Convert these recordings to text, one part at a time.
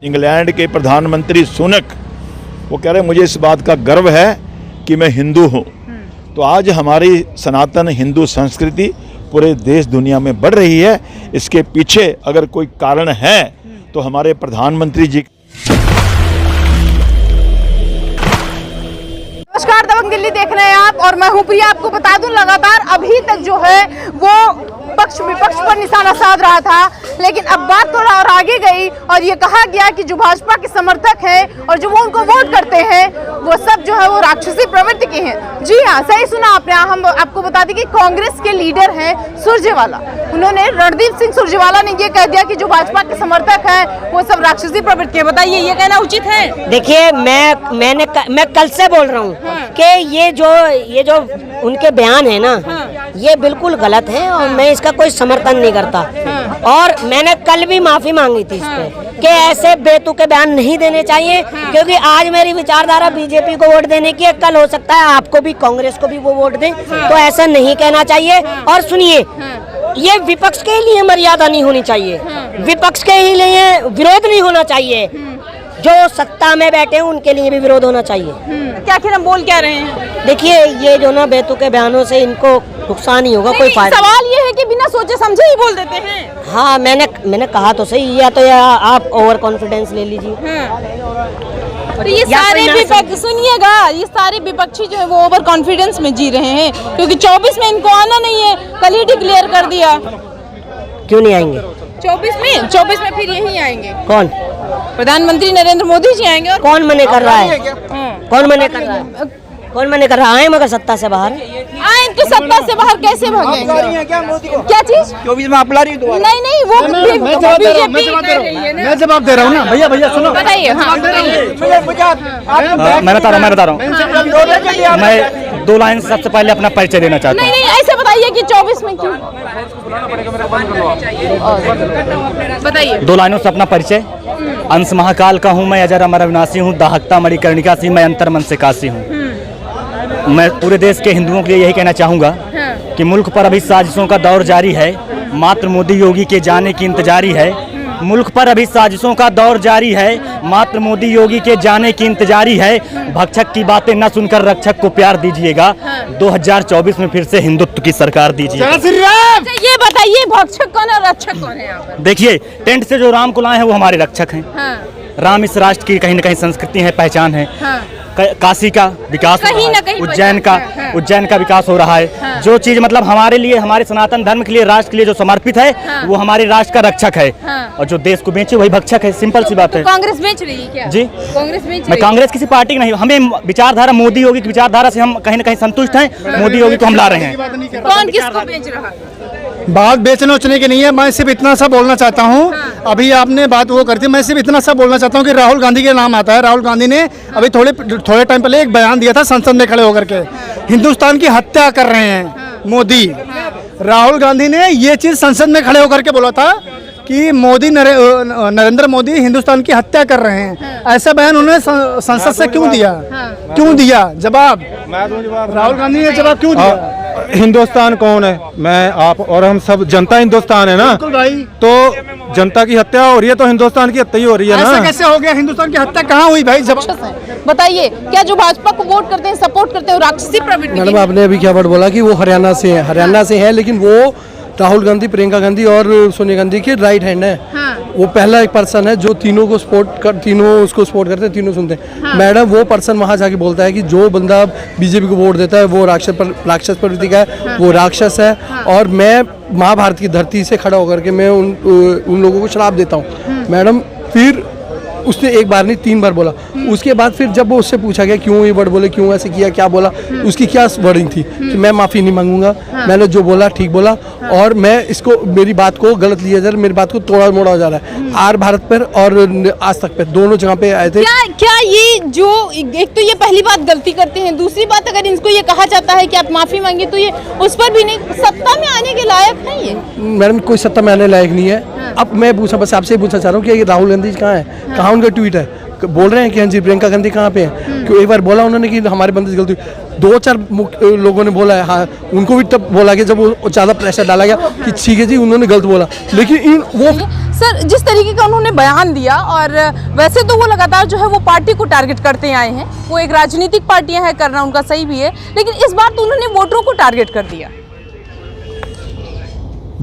England के प्रधानमंत्री सुनक वो कह रहे हैं मुझे इस बात का गर्व है कि मैं हिंदू हूँ। तो आज हमारी सनातन हिंदू संस्कृति पूरे देश दुनिया में बढ़ रही है। इसके पीछे अगर कोई कारण है तो हमारे प्रधानमंत्री जी। नमस्कार, दबंग दिल्ली देख रहे हैं आप और मैं हूं प्रिया। आपको बता दूं, लगातार अभी तक जो है वो पक्ष विपक्ष पर निशाना साध रहा था, लेकिन अब बात थोड़ा और आगे गई और ये कहा गया कि जो भाजपा के समर्थक हैं और जो वो उनको वोट करते हैं वो सब जो है वो राक्षसी प्रवृत्ति के हैं। जी हाँ, सही सुना आपने। हम आपको बता दें कि कांग्रेस के लीडर हैं सुरजेवाला, उन्होंने रणदीप सिंह सुरजेवाला ने ये कह दिया कि जो भाजपा के समर्थक हैं वो सब राक्षसी प्रवृत्ति के। बताइए, ये कहना उचित है? देखिए, मैं कल से बोल रहा हूँ कि ये जो उनके बयान है ना, ये बिल्कुल गलत है और मैं इसका कोई समर्थन नहीं करता। और मैंने कल भी माफी मांगी थी इस पे कि ऐसे बेतुके बयान नहीं देने चाहिए, क्योंकि आज मेरी विचारधारा बीजेपी को वोट देने की है, कल हो सकता है आपको भी, कांग्रेस को भी वो वोट दें। तो ऐसा नहीं कहना चाहिए। और सुनिए, ये विपक्ष के लिए मर्यादा नहीं होनी चाहिए, विपक्ष के ही लिए विरोध नहीं होना चाहिए, जो सत्ता में बैठे हैं उनके लिए भी विरोध होना चाहिए। क्या आखिर हम बोल क्या रहे हैं? देखिए, ये जो ना बेतुके बयानों से इनको नुकसान ही होगा, कोई फायदा। सवाल ये है कि बिना सोचे समझे ही बोल देते हैं। हाँ, मैंने कहा तो सही, या आप ओवर कॉन्फिडेंस ले लीजिए। तो ये सारे विपक्ष, सुनिएगा, ये सारे विपक्षी जो है वो ओवर कॉन्फिडेंस में जी रहे हैं, क्योंकि 24 में इनको आना नहीं है, कल ही डिक्लेयर कर दिया। क्यों नहीं आएंगे 24 में फिर यही आएंगे। कौन? प्रधानमंत्री नरेंद्र मोदी जी आएंगे। और कौन मने कर रहा है? कौन मने कर रहा है? कौन मने कर रहा है? मगर सत्ता से बाहर आए तो सत्ता से बाहर कैसे भागेंगे? क्या चीज? 24 में आप ला रही हो? नहीं, वो मैं जवाब दे रहा हूँ ना। भैया सुनो, बताइए। मैं बता रहा हूँ। मैं 2 लाइन सबसे पहले अपना परिचय देना चाहता हूँ। नहीं, ऐसे बताइए कि 24 में क्यों? बताइए। 2 लाइनों से अपना परिचय। अंश महाकाल का हूँ मैं, अजर अमर अविनाशी हूँ, दाहकता मणिकर्णिका सी, मैं अंतर मन से काशी हूँ। मैं पूरे देश के हिंदुओं के लिए यही कहना चाहूँगा कि मुल्क पर अभी साजिशों का दौर जारी है, मात्र मोदी योगी के जाने की इंतजारी है। मुल्क पर अभी साजिशों का दौर जारी है, मात्र मोदी योगी के जाने की इंतजारी है। भक्षक की बातें न सुनकर रक्षक को प्यार दीजिएगा, 2024 में फिर से हिंदुत्व की सरकार दीजिएगा। ये बताइए, भक्षक कौन है, रक्षक कौन है यहाँ पर? देखिए, टेंट से जो राम को लाए हैं वो हमारे रक्षक हैं। राम इस राष्ट्र की कहीं न कहीं संस्कृति है, पहचान है। काशी का विकास हो रहा है, उज्जैन का विकास हो रहा है। जो चीज मतलब हमारे लिए, हमारे सनातन धर्म के लिए, राष्ट्र के लिए जो समर्पित है, वो हमारे राष्ट्र का रक्षक है। और जो देश को बेचे वही भक्षक है। सिंपल सी बात है। कांग्रेस बेच रही है क्या? जी, कांग्रेस बेच रही है। मैं कांग्रेस किसी पार्टी की नहीं, हमें विचारधारा मोदी योगी की विचारधारा से हम कहीं न कहीं संतुष्ट हैं। मोदी योगी को हम ला रहे हैं। कौन किसको बेच रहा है? बात बेचने उचने की नहीं है। मैं सिर्फ इतना सा बोलना चाहता हूँ। अभी आपने बात वो करती, मैं सिर्फ इतना सा बोलना चाहता हूँ कि राहुल गांधी के नाम आता है। राहुल गांधी ने अभी थोड़े टाइम पहले एक बयान दिया था संसद में खड़े होकर के, हिंदुस्तान की हत्या कर रहे हैं मोदी। राहुल गांधी ने ये चीज़ संसद में खड़े होकर के बोला था कि नरेंद्र मोदी हिंदुस्तान की हत्या कर रहे हैं। ऐसा बयान उन्होंने संसद से क्यों दिया? जवाब राहुल गांधी ने जवाब क्यों दिया? हिंदुस्तान कौन है? मैं, आप और हम सब जनता हिंदुस्तान है ना। भाई, तो जनता की हत्या हो रही है तो हिंदुस्तान की हत्या ही हो रही है ना। ऐसा कैसे हो गया? हिंदुस्तान की हत्या कहाँ हुई भाई? बताइए, क्या जो भाजपा को वोट करते हैं, सपोर्ट करते हैं, राक्षसी प्रवृत्ति? मैडम, आपने अभी क्या वर्ड बोला कि वो हरियाणा से है, लेकिन वो राहुल गांधी, प्रियंका गांधी और सोनिया गांधी के राइट हैंड है। वो पहला एक पर्सन है जो तीनों उसको सपोर्ट करते हैं, तीनों सुनते हैं। मैडम, वो पर्सन वहाँ जाके बोलता है कि जो बंदा बीजेपी को वोट देता है वो राक्षस प्रवृत्ति का है, वो राक्षस है। और मैं महाभारत की धरती से खड़ा होकर के मैं उन लोगों को श्राप देता हूँ। मैडम, फिर उसने एक बार नहीं 3 बार बोला। उसके बाद फिर जब वो उससे पूछा गया क्यों ये वर्ड बोले, क्यों ऐसे किया, क्या बोला, उसकी क्या वर्डिंग थी कि मैं माफ़ी नहीं मांगूंगा, मैंने जो बोला ठीक बोला और मैं इसको, मेरी बात को गलत लिया जा रहा है, मेरी बात को तोड़ा मोड़ा जा रहा है। आर भारत पर और आज तक पर दोनों जगह पे आए थे। क्या ये जो एक तो ये पहली बात गलती करते हैं, दूसरी बात अगर इनको ये कहा जाता है कि आप माफी मांगे तो ये उस पर भी नहीं, सत्ता में आने के लायक है ये? मैडम, कोई सत्ता में आने लायक नहीं है। अब मैं बस आपसे पूछना चाह रहा हूँ कि ये राहुल गांधी कहाँ है, कहाँ उनका ट्वीट है? बोल रहे हैं कि हाँ जी प्रियंका गांधी कहाँ पे है? क्यों एक बार बोला उन्होंने कि हमारे बंदे की गलती। 2-4 लोगों ने बोला है, हाँ उनको भी तब बोला कि जब वो ज़्यादा प्रेशर डाला गया कि ठीक है जी उन्होंने गलत बोला, लेकिन वो सर जिस तरीके का उन्होंने बयान दिया, और वैसे तो वो लगातार जो है वो पार्टी को टारगेट करते आए हैं, वो एक राजनीतिक पार्टियां हैं, करना उनका सही भी है, लेकिन इस बार तो उन्होंने वोटरों को टारगेट कर दिया।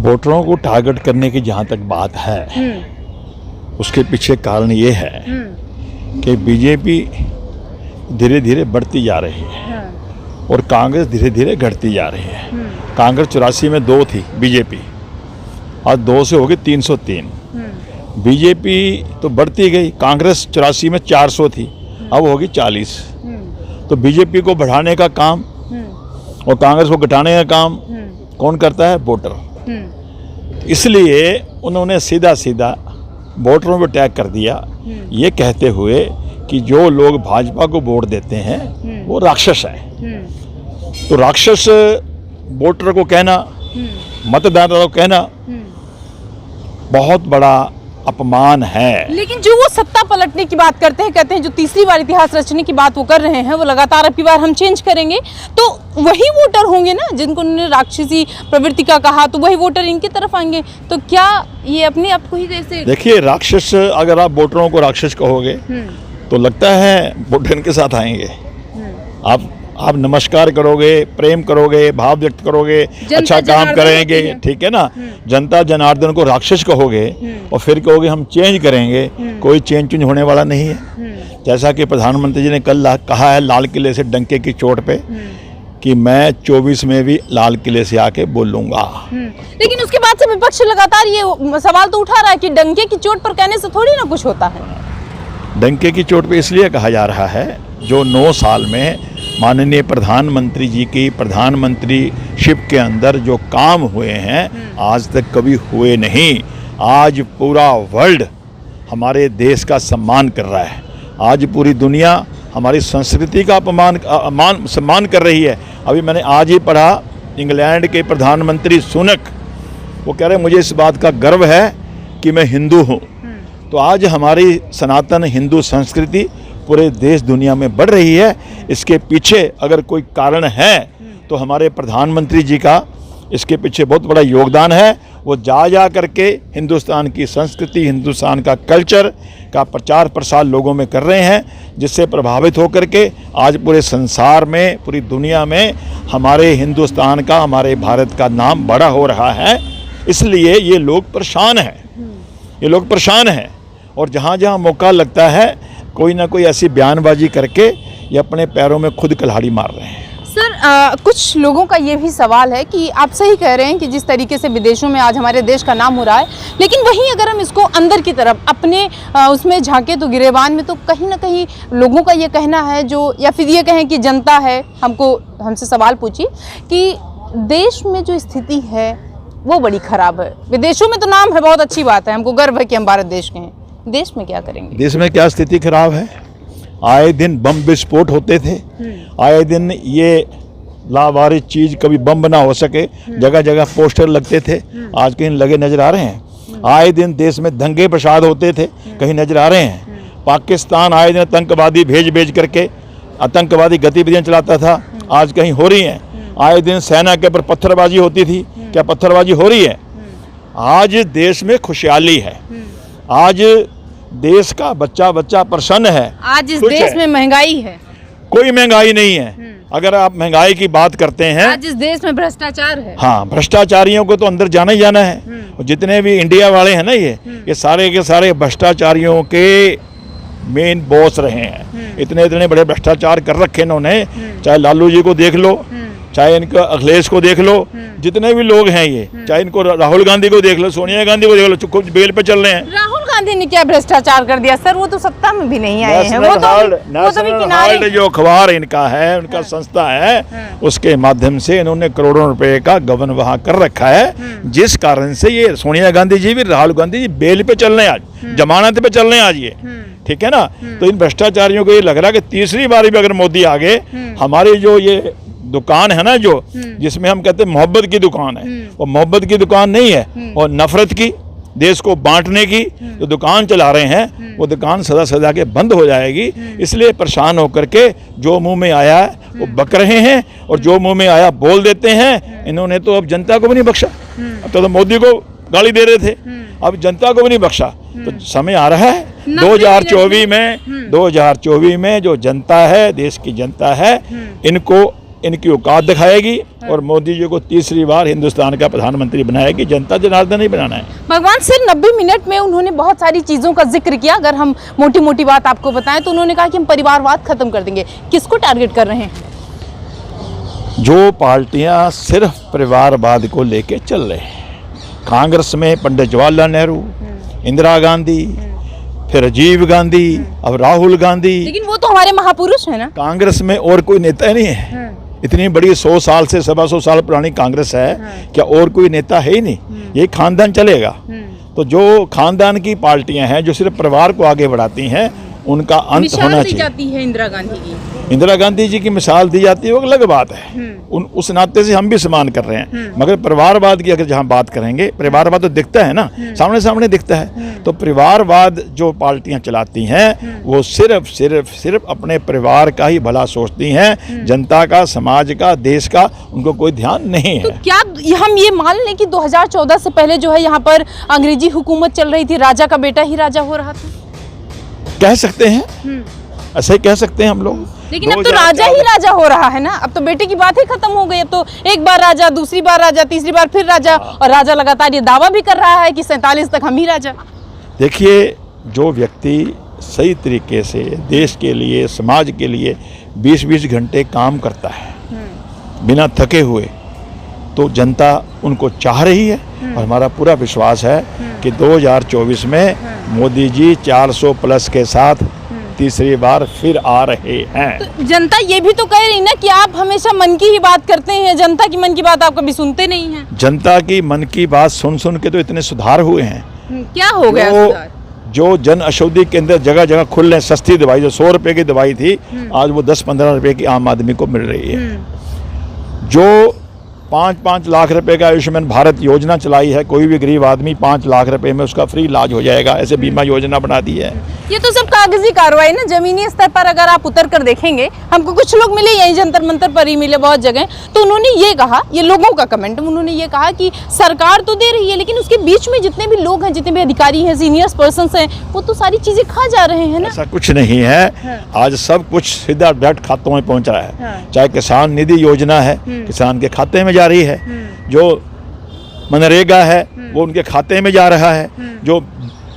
वोटरों को टारगेट करने की जहाँ तक बात है, उसके पीछे कारण ये है कि बीजेपी धीरे धीरे बढ़ती जा रही है और कांग्रेस धीरे धीरे घटती जा रही है। कांग्रेस 84 में 2 थी, बीजेपी आज 2 से हो गई 303। बीजेपी तो बढ़ती गई, कांग्रेस 84 में 400 थी, अब होगी 40। तो बीजेपी को बढ़ाने का काम और कांग्रेस को घटाने का काम कौन करता है? वोटर। इसलिए उन्होंने सीधा सीधा वोटरों पर अटैक कर दिया, ये कहते हुए कि जो लोग भाजपा को वोट देते हैं वो राक्षस है। तो राक्षस वोटर को कहना, मतदाता को कहना बहुत बड़ा अपमान है। लेकिन जो वो सत्ता पलटने की बात करते हैं, कहते हैं जो तीसरी बार इतिहास रचने की बात वो कर रहे हैं, वो लगातार अब की बार हम चेंज करेंगे, तो वही वोटर होंगे ना जिनको उन्होंने राक्षसी प्रवृत्ति का कहा, तो वही वोटर इनकी तरफ आएंगे। तो क्या ये अपने आप को ही कैसे? देखिए, राक्षस अगर आप वोटरों को राक्षस कहोगे तो लगता है वोटर इनके साथ आएंगे। आप नमस्कार करोगे, प्रेम करोगे, भाव व्यक्त करोगे, अच्छा काम करेंगे, ठीक है ना। जनता जनार्दन को राक्षस कहोगे और फिर कहोगे हम चेंज करेंगे, कोई चेंज होने वाला नहीं है। जैसा कि प्रधानमंत्री जी ने कल कहा है लाल किले से डंके की चोट पे कि मैं 24 में भी लाल किले से आके बोलूंगा। लेकिन उसके बाद से विपक्ष लगातार ये सवाल तो उठा रहा है कि डंके की चोट पर कहने से थोड़ी ना कुछ होता है। डंके की चोट पे इसलिए कहा जा रहा है, जो 9 साल में माननीय प्रधानमंत्री जी की प्रधानमंत्रीशिप के अंदर जो काम हुए हैं आज तक कभी हुए नहीं। आज पूरा वर्ल्ड हमारे देश का सम्मान कर रहा है, आज पूरी दुनिया हमारी संस्कृति का सम्मान कर रही है। अभी मैंने आज ही पढ़ा, इंग्लैंड के प्रधानमंत्री सुनक वो कह रहे मुझे इस बात का गर्व है कि मैं हिंदू हूँ। तो आज हमारी सनातन हिंदू संस्कृति पूरे देश दुनिया में बढ़ रही है। इसके पीछे अगर कोई कारण है तो हमारे प्रधानमंत्री जी का इसके पीछे बहुत बड़ा योगदान है। वो जा करके हिंदुस्तान की संस्कृति, हिंदुस्तान का कल्चर का प्रचार प्रसार लोगों में कर रहे हैं, जिससे प्रभावित होकर के आज पूरे संसार में, पूरी दुनिया में हमारे हिंदुस्तान का, हमारे भारत का नाम बड़ा हो रहा है। इसलिए ये लोग परेशान हैं, ये लोग परेशान हैं और जहाँ जहाँ मौका लगता है कोई ना कोई ऐसी बयानबाजी करके ये अपने पैरों में खुद कुल्हाड़ी मार रहे हैं। सर कुछ लोगों का ये भी सवाल है कि आप सही कह रहे हैं कि जिस तरीके से विदेशों में आज हमारे देश का नाम हो रहा है, लेकिन वहीं अगर हम इसको अंदर की तरफ अपने उसमें झांके तो गिरेबान में, तो कहीं ना कहीं लोगों का ये कहना है, जो या फिर ये कहें कि जनता है, हमसे सवाल पूछी कि देश में जो स्थिति है वो बड़ी खराब है। विदेशों में तो नाम है, बहुत अच्छी बात है, हमको गर्व है कि हम भारत देश के हैं, देश में क्या करेंगे? देश में क्या स्थिति खराब है? आए दिन बम विस्फोट होते थे, आए दिन ये लावारिस चीज कभी बम ना हो सके, जगह जगह पोस्टर लगते थे, आज कहीं लगे नजर आ रहे हैं। आए दिन देश में दंगे फसाद होते थे, कहीं नजर आ रहे हैं। पाकिस्तान आए दिन आतंकवादी भेज करके आतंकवादी गतिविधियां चलाता था, आज कहीं हो रही हैं। आए दिन सेना के ऊपर पत्थरबाजी होती थी, क्या पत्थरबाजी हो रही है? आज देश में खुशहाली है, आज देश का बच्चा प्रसन्न है। आज इस देश में महंगाई है? कोई महंगाई नहीं है। अगर आप महंगाई की बात करते हैं, आज इस देश में भ्रष्टाचार है। हाँ, भ्रष्टाचारियों को तो अंदर जाना ही जाना है। और जितने भी इंडिया वाले हैं ना, ये सारे के सारे भ्रष्टाचारियों के मेन बॉस रहे हैं। इतने बड़े भ्रष्टाचार कर रखे इन्होंने, चाहे लालू जी को देख लो, चाहे इनका अखिलेश को देख लो, जितने भी लोग हैं ये, चाहे इनको राहुल गांधी को देख लो, सोनिया गांधी को देख लो, खुद बेल पे चल रहे हैं। राहुल गांधी ने क्या भ्रष्टाचार कर दिया सर? वो तो सत्ता में भी नहीं आए हैं। वो तो भी किनारे। जो अखबार इनका है, उनका संस्था है, उसके माध्यम से इन्होंने करोड़ों रुपए का गबन वहां कर रखा है, जिस कारण से ये सोनिया गांधी जी भी, राहुल गांधी जी बेल पे चल रहे हैं, आज जमानत पे चल रहे हैं आज ये, ठीक है ना। तो इन भ्रष्टाचारियों को ये लग रहा है कि तीसरी बार भी अगर मोदी आ गए, हमारी जो ये दुकान है ना, जो जिसमें हम कहते हैं मोहब्बत की दुकान है, वो मोहब्बत की दुकान नहीं है, और नफरत की, देश को बांटने की जो दुकान चला रहे हैं, वो दुकान सदा के बंद हो जाएगी। इसलिए परेशान होकर के जो मुंह में आया है वो बक रहे हैं और जो मुंह में आया बोल देते हैं। इन्होंने तो अब जनता को भी नहीं बख्शा। अब तो मोदी को गाली दे रहे थे, अब जनता को भी नहीं बख्शा। तो समय आ रहा है 2024 में जो जनता है, देश की जनता है, इनको इनकी औकात दिखाएगी और मोदी जी को तीसरी बार हिंदुस्तान का प्रधानमंत्री बनाएगी। जनता जनार्दन नहीं बनाना है। भगवान सिर्फ 90 मिनट में उन्होंने बहुत सारी चीज़ों का जिक्र किया। अगर हम मोटी मोटी बात आपको बताएं तो उन्होंने कहा कि हम परिवारवाद खत्म कर देंगे। किसको टारगेट कर रहे हैं? जो पार्टियां सिर्फ परिवारवाद को लेके चल रहे हैं, कांग्रेस में पंडित जवाहरलाल नेहरू, इंदिरा गांधी, फिर राजीव गांधी, अब राहुल गांधी। लेकिन वो तो हमारे महापुरुष है ना। कांग्रेस में और कोई नेता नहीं है। इतनी बड़ी 100 साल से 125 साल पुरानी कांग्रेस है, क्या और कोई नेता है ही नहीं? ये खानदान चलेगा। तो जो खानदान की पार्टियां हैं जो सिर्फ परिवार को आगे बढ़ाती हैं, उनका अंत होना चाहिए। जाती है इंदिरा गांधी की। इंदिरा गांधी जी की मिसाल दी जाती है, वो अलग बात है। उस नाते से हम भी सम्मान कर रहे हैं, मगर परिवारवाद की अगर जहाँ बात करेंगे, परिवारवाद तो दिखता है ना, सामने सामने दिखता है। तो परिवारवाद जो पार्टियां चलाती हैं वो सिर्फ अपने परिवार का ही भला सोचती हैं। जनता का, समाज का, देश का उनको कोई ध्यान नहीं है। तो क्या हम ये मान लें कि 2014 से पहले जो है यहाँ पर अंग्रेजी हुकूमत चल रही थी, राजा का बेटा ही राजा हो रहा था? कह सकते हैं, ऐसे ही कह सकते हैं हम लोग। लेकिन अब तो राजा ही राजा हो रहा है ना। अब तो बेटे की बात ही खत्म हो गई। अब तो एक बार राजा, दूसरी बार राजा, तीसरी बार फिर राजा, और राजा लगातार ये दावा भी कर रहा है कि 47 तक हम ही राजा। देखिए, जो व्यक्ति सही तरीके से देश के लिए, समाज के लिए 20-20 घंटे काम करता है बिना थके हुए, तो जनता उनको चाह रही है। और हमारा पूरा विश्वास है कि 2024 में मोदी जी 400 प्लस के साथ तीसरी बार फिर आ रहे हैं। तो जनता ये भी तो कह रही ना कि आप हमेशा मन की ही बात करते हैं, जनता की मन की बात आप कभी सुनते नहीं हैं। जनता की मन की बात सुन सुन के तो इतने सुधार हुए हैं। क्या हो गया सुधार? जो जन औषधि केंद्र जगह जगह खुल रहे, सस्ती दवाई जो 100 रुपए की दवाई थी, आज वो 10-15 रुपए की आम आदमी को मिल रही है। जो 5-5 लाख रुपए का आयुष्मान भारत योजना चलाई है, कोई भी गरीब आदमी 5 लाख रुपए में उसका फ्री इलाज हो जाएगा, ऐसे बीमा योजना बना दी है। ये तो सब कागजी कार्रवाई ना। जमीनी स्तर पर अगर आप उतर कर देखेंगे, हमको कुछ लोग मिले यही जंतर मंतर पर ही मिले बहुत जगह, तो उन्होंने ये कहा, ये लोगों का कमेंट, उन्होंने ये कहा कि सरकार तो दे रही है लेकिन उसके बीच में जितने भी लोग हैं, जितने भी अधिकारी हैं, सीनियर पर्सन हैं, वो तो सारी चीजें खा जा रहे हैं ना। ऐसा कुछ नहीं है। आज सब कुछ सीधा डायरेक्ट खातों में पहुंच रहा है। चाहे किसान निधि योजना है, किसान के खाते में जा रही है। जो मनरेगा है वो उनके खाते में जा रहा है। जो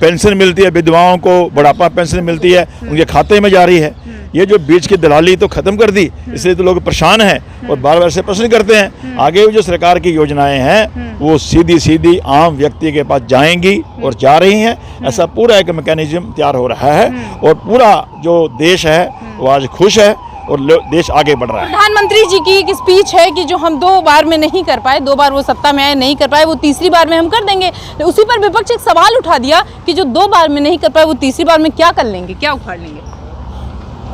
पेंशन मिलती है विधवाओं को, बुढ़ापा पेंशन मिलती है, उनके खाते में जा रही है। ये जो बीच की दलाली तो खत्म कर दी, इसलिए तो लोग परेशान हैं और बार बार से प्रश्न करते हैं। आगे जो सरकार की योजनाएं हैं वो सीधी आम व्यक्ति के पास जाएंगी और जा रही हैं। ऐसा पूरा एक मैकेनिज्म तैयार हो रहा है और पूरा जो देश है वो आज खुश है और देश आगे बढ़ रहा है। प्रधानमंत्री जी की एक स्पीच है कि जो हम 2 बार में नहीं कर पाए, 2 बार वो सत्ता में आए नहीं कर पाए, वो तीसरी बार में हम कर देंगे। उसी पर विपक्ष एक सवाल उठा दिया कि जो 2 बार में नहीं कर पाए वो तीसरी बार में क्या कर लेंगे, क्या उखाड़ लेंगे?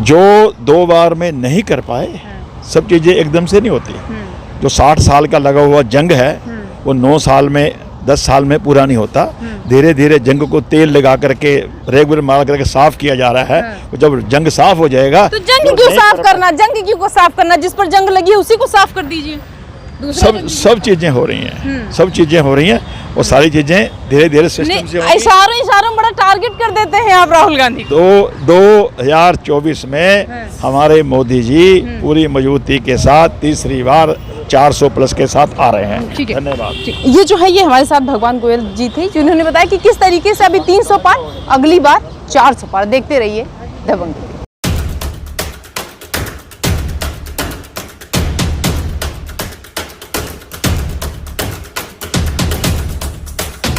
जो 2 बार में नहीं कर पाए, सब चीज़ें एकदम से नहीं होती। जो 60 साल का लगा हुआ जंग है वो 9 साल में, 10 साल में पूरा नहीं होता। धीरे धीरे जंग को तेल लगा करके, रेगुलर मार करके साफ किया जा रहा है। जब जंग साफ हो जाएगा तो जंग क्यों साफ करना? जंग क्यों को साफ करना? जिस पर जंग लगी है उसी को साफ कर दीजिए। सब चीजें हो रही हैं, सब चीजें हो रही हैं और सारी चीजें धीरे धीरे सिस्टम से होंगी। इशारों में बड़ा टारगेट कर देते हैं आप राहुल गांधी। तो 2024 में हमारे मोदी जी पूरी मजबूती के साथ तीसरी बार 400 प्लस के साथ आ रहे हैं। ठीक है, धन्यवाद। ये जो है, ये हमारे साथ भगवान गोयल जी थे जिन्होंने बताया कि किस तरीके से अभी 300 पार, अगली बार 400 पार। देखते रहिए दबंग।